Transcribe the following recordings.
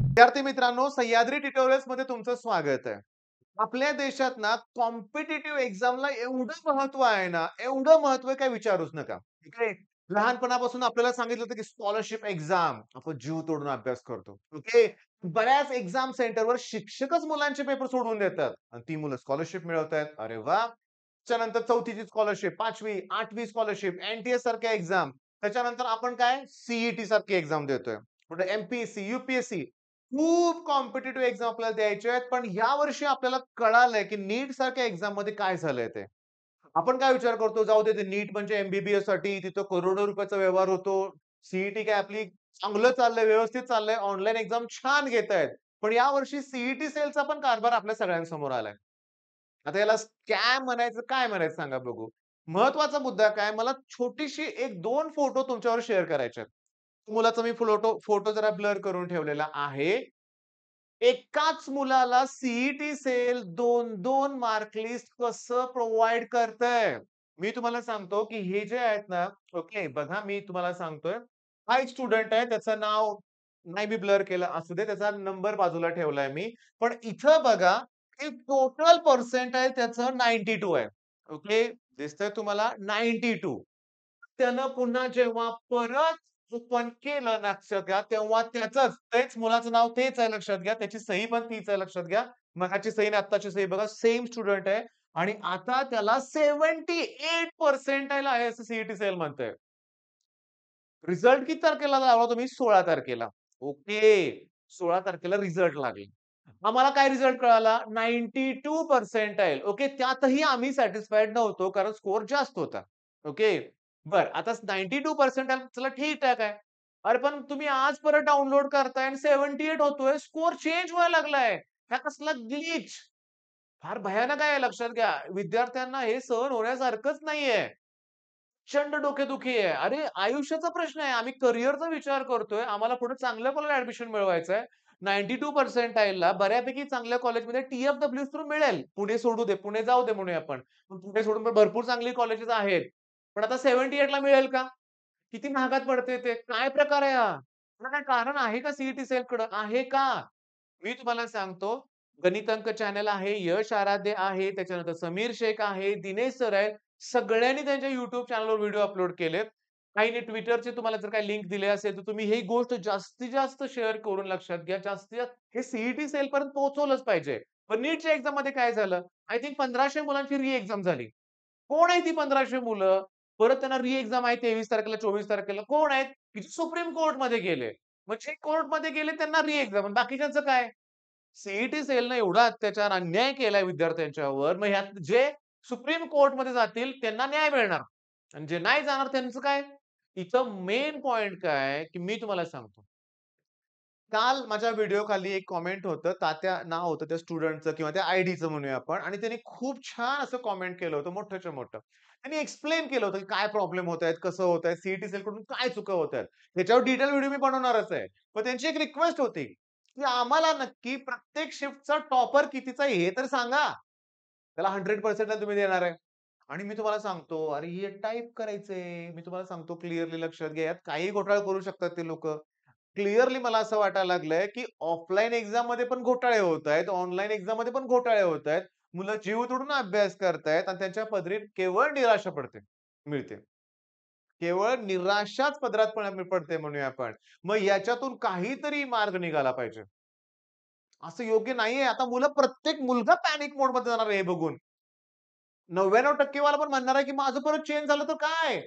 विद्यार्थी मित्रांनो, सह्याद्री ट्युटोरियल्स मध्ये तुमचं स्वागत आहे. आपल्या देशात ना कॉम्पिटिटिव्ह एक्झामला एवढं महत्व आहे ना, एवढं महत्व आहे काय विचारूच नका. ठीक आहे. लहानपणापासून आपल्याला सांगितलं होतं की स्कॉलरशिप एक्झाम आपण जीव तोडून अभ्यास करतो. ओके. बऱ्याच एक्झाम सेंटरवर शिक्षकच मुलांचे पेपर सोडवून देतात आणि ती मुलं स्कॉलरशिप मिळवतायत. अरे वाह! त्याच्यानंतर 4थीची स्कॉलरशिप, 5वी, 8वी स्कॉलरशिप, एन-टी-एस सारख्या एक्झाम. त्याच्यानंतर आपण काय सी सारखी एक्झाम देतोय. पुढे एम-पी-एस-सी, यू-पी-एस-सी खूप कॉम्पिटिटिव्ह एक्झाम आपल्याला द्यायचे आहेत. पण यावर्षी आपल्याला कळालंय, की नीट सारख्या एक्झाममध्ये काय झालंय ते. आपण काय विचार करतो, जाऊ दे ते नीट म्हणजे साठी तिथं करोडो रुपयाचा व्यवहार होतो. सी काय आपली चांगलं चाललंय, व्यवस्थित चाललंय. ऑनलाईन एक्झाम छान घेतायत. पण यावर्षी सेलचा पण कारभार आपल्या सगळ्यांसमोर आलाय. आता याला स्कॅम म्हणायचं, काय म्हणायचं सांगा बघू? महत्वाचा मुद्दा काय, मला छोटीशी 1-2 फोटो तुमच्यावर शेअर करायचे आहेत. मुलाचा मी फोटो जरा ब्लर करून ठेवलेला आहे. एकाच मुलाला सेल 2-2 मार्क लिस्ट कसं प्रोव्हाईड करतंय? मी तुम्हाला सांगतो, की हे जे आहेत ना, ओके, बघा मी तुम्हाला सांगतोय. हा एक स्टुडंट आहे. त्याचं नाव नाही मी ब्लर केलं असू दे. त्याचा नंबर बाजूला ठेवलाय मी. पण इथं बघा, की टोटल पर्सेंटाइल त्याचं 92 आहे. ओके. दिसतंय तुम्हाला 92. त्यानं पुन्हा जेव्हा परत ओपन केलं लक्षात घ्या, तेव्हा तेच मुलाचं नाव तेच आहे लक्षात घ्या. त्याची सही पण तीच आहे लक्षात घ्या. मगाची सही आणि आत्ताची सही बघा सेम स्टुडंट आहे आणि आता त्याला 78 पर्सेंटाइल आहे असं सेल म्हणतंय. रिझल्ट किती तारखेला लावला तुम्ही? 16 तारखेला. ओके. 16 तारखेला रिझल्ट लागला. आम्हाला काय रिझल्ट कळाला? 92 पर्सेंटाइल. ओके. त्यातही आम्ही सॅटिस्फाईड नव्हतो कारण स्कोर जास्त होता. ओके. बरं. आता 92 पर्सेंटाइल चला ठीक-ठाक आहे. अरे पण तुम्ही आज परत डाउनलोड करताय आणि 78 होतोय. स्कोर चेंज व्हायला लागलाय. हा कसला ग्लिच. फार भयानक आहे लक्षात घ्या. विद्यार्थ्यांना हे सहन होण्यासारखंच नाहीये. प्रचंड डोकेदुखी आहे. अरे, आयुष्याचा प्रश्न आहे. आम्ही करिअरचा विचार करतोय. आम्हाला पुढे चांगल्या कॉलेजला ॲडमिशन मिळवायचंय. 92 पर्सेंटाइलला बऱ्यापैकी चांगल्या कॉलेजमध्ये टी-एफ-डब्ल्यू थ्रू मिळेल. पुणे सोडू दे, पुणे जाऊ दे म्हणूया आपण. पण पुणे सोडून पण भरपूर चांगली कॉलेजेस आहेत. पण आता 78 ला मिळेल का? किती महागात पडते ते? काय प्रकार आहे हा? त्याला काय कारण आहे का सेलकडं? आहे का? मी तुम्हाला सांगतो, गणित अंक चॅनल आहे, यश आराध्य आहे, त्याच्यानंतर समीर शेख आहे, दिनेश सर आहेत. सगळ्यांनी त्यांच्या YouTube चॅनलवर व्हिडिओ अपलोड केलेत. काहींनी Twitterचे तुम्हाला जर काही लिंक दिले असेल, तर तुम्ही ही गोष्ट जास्तीत जास्त शेअर करून लक्षात घ्या. जास्तीत जास्त हे सेलपर्यंत पोहोचवलंच पाहिजे. पण नीटच्या एक्झाममध्ये काय झालं? आय थिंक 1500 मुलांची एक्झाम झाली. कोण आहे ती 1500 मुलं? परत त्यांना एक्झाम आहे 23 तारखेला, 24 तारखेला. कोण आहेत? की सुप्रीम कोर्टमध्ये गेले. मग जे कोर्टमध्ये गेले त्यांना एक्झाम आणि बाकीच्यांचं काय? सेलनं एवढा अत्याचार, अन्याय केलाय विद्यार्थ्यांच्यावर. मग ह्यात जे सुप्रीम कोर्टमध्ये जातील त्यांना न्याय मिळणार आणि जे नाही जाणार त्यांचं काय? इथं मेन पॉइंट काय, की मी तुम्हाला सांगतो. काल माझ्या व्हिडिओ खाली एक कॉमेंट होतं. तात्या नाव होतं त्या स्टुडंटचं किंवा त्या आयडीचं म्हणूया आपण आणि त्याने खूप छान असं कॉमेंट केलं होतं मोठ्याच्या मोठं. त्यांनी एक्सप्लेन केलं होतं, की काय प्रॉब्लेम होतायत, कसं होतंय, सेलकडून काय चुका होतायत. ह्याच्यावर डिटेल व्हिडिओ मी बनवणारच आहे. पण त्यांची एक रिक्वेस्ट होती, की आम्हाला नक्की प्रत्येक शिफ्टचा टॉपर कितीचा आहे हे तर सांगा. त्याला 100% तुम्ही देणार आहे. आणि मी तुम्हाला सांगतो, अरे हे टाइप करायचंय. मी तुम्हाला सांगतो क्लिअरली लक्षात घ्या. यात काहीही घोटाळा करू शकतात ते लोकं. क्लिअरली मला असं वाटायला लागलंय, की ऑफलाईन एक्झाममध्ये पण घोटाळे होत आहेत. ऑनलाईन एक्झाममध्ये पण घोटाळे होत आहेत. मुलं जीव तोडून अभ्यास करतायत आणि त्यांच्या पदरी केवळ निराशा मिळते. केवळ निराशाच पदरात पडते म्हणूया आपण. मग याच्यातून काहीतरी मार्ग निघाला पाहिजे. असं योग्य नाहीये. आता प्रत्येक मुलगा पॅनिक मोडमध्ये जाणार आहे हे बघून. 99% वाला पण म्हणणार आहे, की माझं परत चेंज झालं तर काय?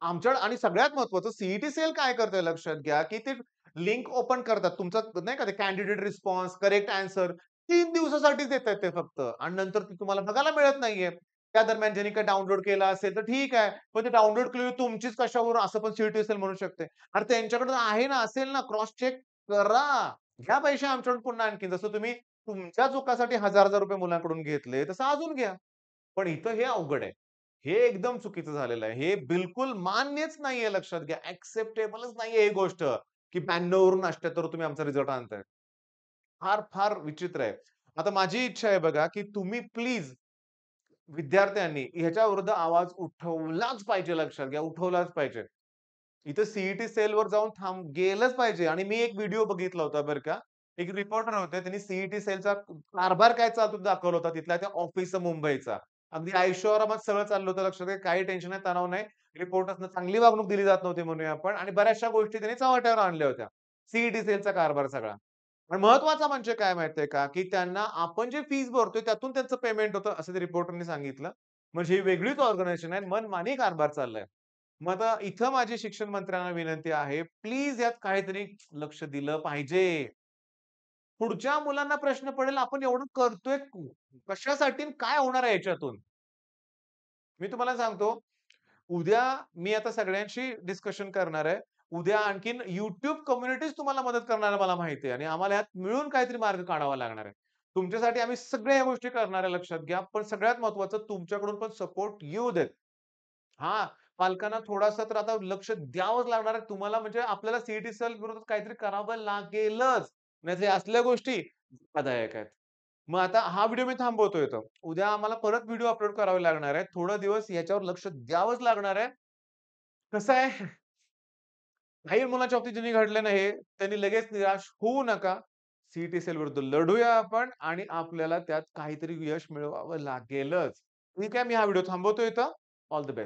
आमच्याकडे आणि सगळ्यात महत्त्वाचं सेल काय करतंय लक्षात घ्या, की ते लिंक ओपन करतात. तुमचा नाही का ते कॅन्डिडेट रिस्पॉन्स, करेक्ट आन्सर 3 दिवसासाठीच देतायत ते फक्त आणि नंतर ते तुम्हाला बघायला मिळत नाहीये. त्या दरम्यान ज्यांनी काही डाउनलोड केलं असेल तर ठीक आहे. पण ते डाउनलोड केलेली तुमचीच कशावरून असं पण सी म्हणू शकते. अरे त्यांच्याकडे आहे ना, असेल ना क्रॉस चेक करा. घ्या पैसे आमच्याकडून पुन्हा आणखीन. जसं तुम्ही तुमच्या चुकासाठी हजार-हजार रुपये मुलांकडून घेतले, तसं अजून घ्या. पण इथं हे अवघड आहे. हे एकदम चुकीचं झालेलं आहे. हे बिलकुल मान्यच नाहीये लक्षात घ्या. एक्सेप्टेबलच नाहीये ही गोष्ट, की 92 वरून 78 तुम्ही आमचा रिझल्ट आणताय. फार विचित्र आहे. आता माझी इच्छा आहे बघा, की तुम्ही प्लीज विद्यार्थ्यांनी ह्याच्या विरुद्ध आवाज उठवलाच पाहिजे लक्षात घ्या, उठवलाच पाहिजे. इथं सी सेलवर जाऊन गेलंच पाहिजे आणि मी एक व्हिडिओ बघितला होता बरं का. एक रिपोर्टर होते. त्यांनी सेलचा कारभार काय चालतो ते दाखवला होता तिथल्या त्या ऑफिसचा मुंबईचा. अगदी ऐशोआरामात सगळं चाललं होतं. लक्षात घ्या काही टेन्शन नाही, तणाव नाही. रिपोर्टर्सना चांगली वागणूक दिली जात नव्हती म्हणूया आपण आणि बऱ्याचशा गोष्टी त्यांनी चव्हाट्यावर आणल्या होत्या. सेलचा कारभार सगळा. आणि महत्वाचं म्हणजे काय माहितीये का, की त्यांना आपण जे फीस भरतोय त्यातून त्यांचं पेमेंट होतं असं ते रिपोर्टरनी सांगितलं. म्हणजे ही वेगळीच ऑर्गनायझेशन आहे. मनमानी कारभार चाललाय. मग आता इथं माझी शिक्षण मंत्र्यांना विनंती आहे, प्लीज यात काहीतरी लक्ष दिलं पाहिजे. पुढच्या मुलांना प्रश्न पडेल, आपण एवढं करतोय कशासाठी आणि काय होणार आहे याच्यातून? मी तुम्हाला सांगतो, उद्या मी आता सगळ्यांशी डिस्कशन करणार आहे. उद्या आणखीन YouTube कम्युनिटीज तुम्हाला मदत करणार आहे मला माहिती आहे आणि आम्हाला ह्यात मिळून काहीतरी मार्ग काढावा लागणार आहे. तुमच्यासाठी आम्ही सगळ्या ह्या गोष्टी करणार आहे लक्षात घ्या. पण सगळ्यात महत्त्वाचं तुमच्याकडून पण सपोर्ट येऊ देत. हां, पालकांना थोडासा तर आता लक्ष द्यावंच लागणार आहे. तुम्हाला म्हणजे आपल्याला सेल विरोधात काहीतरी करावं लागेलच. नाहीतर या असल्या गोष्टी धोकादायक आहेत. मग आता हा व्हिडिओ मी थांबवतो इथं. उद्या आम्हाला परत व्हिडिओ अपलोड करावे लागणार आहेत. थोडा दिवस याच्यावर लक्ष द्यावंच लागणार आहे. कसं आहे, काही मुलांच्या बाबतीत ज्यांनी घडलं ना हे, त्यांनी लगेच निराश होऊ नका. सेल विरुद्ध लढूया आपण आणि आपल्याला त्यात काहीतरी यश मिळवावं लागेलच. ठीक आहे, मी हा व्हिडिओ थांबवतो इथं. All the best.